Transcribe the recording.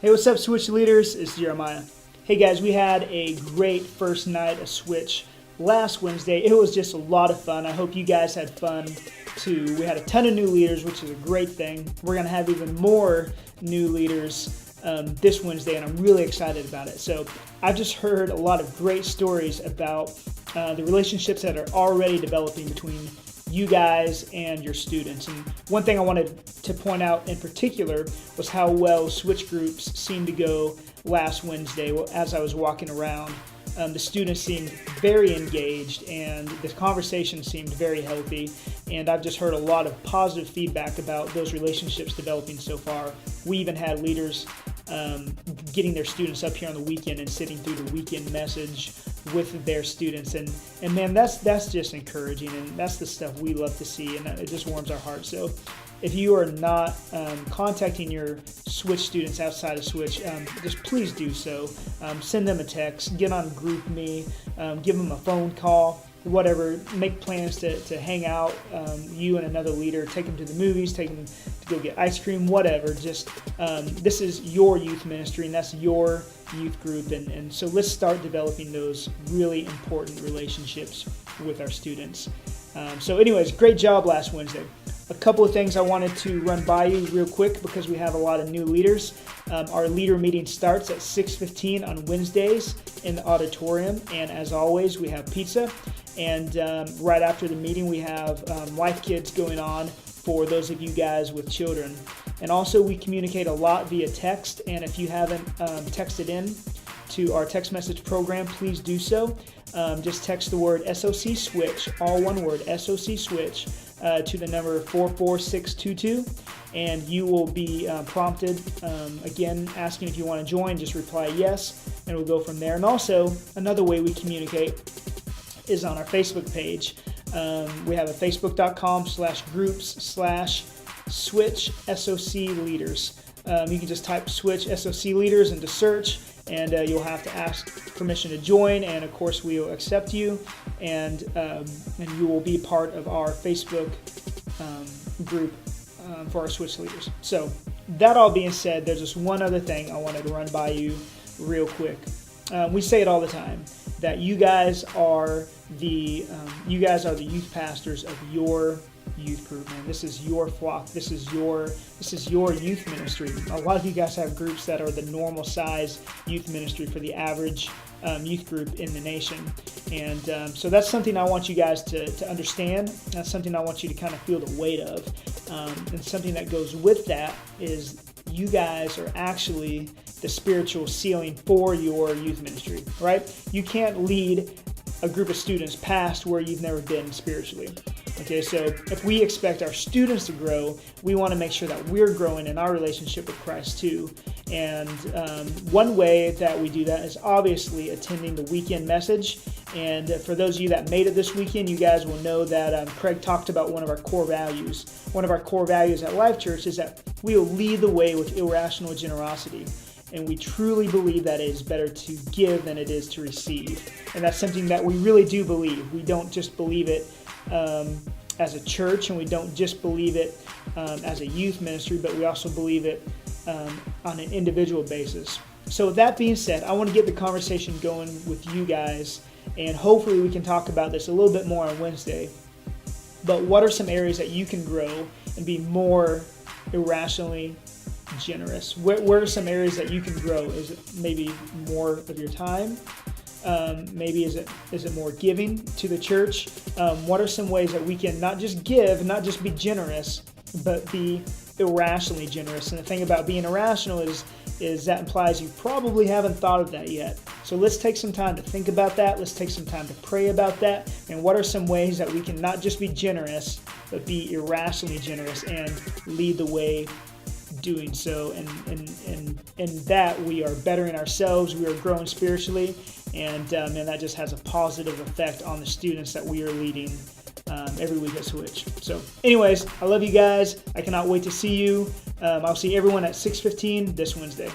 Hey, what's up, Switch leaders? It's Jeremiah. Hey guys, we had a great first night of Switch last Wednesday. It was just a lot of fun. I hope you guys had fun too. We had a ton of new leaders, which is a great thing. We're going to have even more new leaders this Wednesday, and I'm really excited about it. So I've just heard a lot of great stories about the relationships that are already developing between you guys and your students. And one thing I wanted to point out in particular was how well Switch groups seemed to go last Wednesday as I was walking around. The students seemed very engaged and the conversation seemed very healthy, and I've just heard a lot of positive feedback about those relationships developing so far. We even had leaders getting their students up here on the weekend and sitting through the weekend message with their students, and man, that's just encouraging, and that's the stuff we love to see, and it just warms our hearts. So if you are not contacting your Switch students outside of Switch, just please do so. Send them a text, get on GroupMe, give them a phone call, whatever. Make plans to hang out, you and another leader, take them to the movies, take them to go get ice cream, whatever. Just this is your youth ministry, and that's your youth group, and so let's start developing those really important relationships with our students. So anyways, great job last Wednesday. A couple of things I wanted to run by you real quick because we have a lot of new leaders. Our leader meeting starts at 6:15 on Wednesdays in the auditorium, and as always, we have pizza. And right after the meeting, we have Life Kids going on for those of you guys with children. And also, we communicate a lot via text, and if you haven't texted in to our text message program, please do so. Just text the word SOC Switch, all one word, SOC Switch, to the number 44622, and you will be prompted, again, asking if you want to join. Just reply yes, and we'll go from there. And also, another way we communicate is on our Facebook page. We have a facebook.com/groups/Switch SOC Leaders. You can just type Switch SOC Leaders into search, and you'll have to ask permission to join, and of course we will accept you, and you will be part of our Facebook group for our Switch leaders. So that all being said, there's just one other thing I wanted to run by you real quick. We say it all the time that you guys are the youth pastors of your youth group, man. This is your flock. This is your youth ministry. A lot of you guys have groups that are the normal size youth ministry for the average youth group in the nation, and so that's something I want you guys to understand. That's something I want you to kind of feel the weight of, and something that goes with that is you guys are actually the spiritual ceiling for your youth ministry, right? You can't lead a group of students past where you've never been spiritually. Okay, so if we expect our students to grow, we want to make sure that we're growing in our relationship with Christ too. And one way that we do that is obviously attending the weekend message. And for those of you that made it this weekend, you guys will know that Craig talked about one of our core values. One of our core values at Life Church is that we will lead the way with irrational generosity. And we truly believe that it is better to give than it is to receive. And that's something that we really do believe. We don't just believe it as a church, and we don't just believe it as a youth ministry, but we also believe it on an individual basis. So with that being said, I want to get the conversation going with you guys, and hopefully we can talk about this a little bit more on Wednesday. But what are some areas that you can grow and be more irrationally generous? Where are some areas that you can grow? Is it maybe more of your time? Maybe is it more giving to the church? What are some ways that we can not just give, not just be generous, but be irrationally generous? And the thing about being irrational is that implies you probably haven't thought of that yet. So let's take some time to think about that. Let's take some time to pray about that. And what are some ways that we can not just be generous, but be irrationally generous and lead the way doing so? And that we are bettering ourselves, we are growing spiritually, and that just has a positive effect on the students that we are leading every week at Switch. So anyways, I love you guys. I cannot wait to see you. I'll see everyone at 6:15 this Wednesday.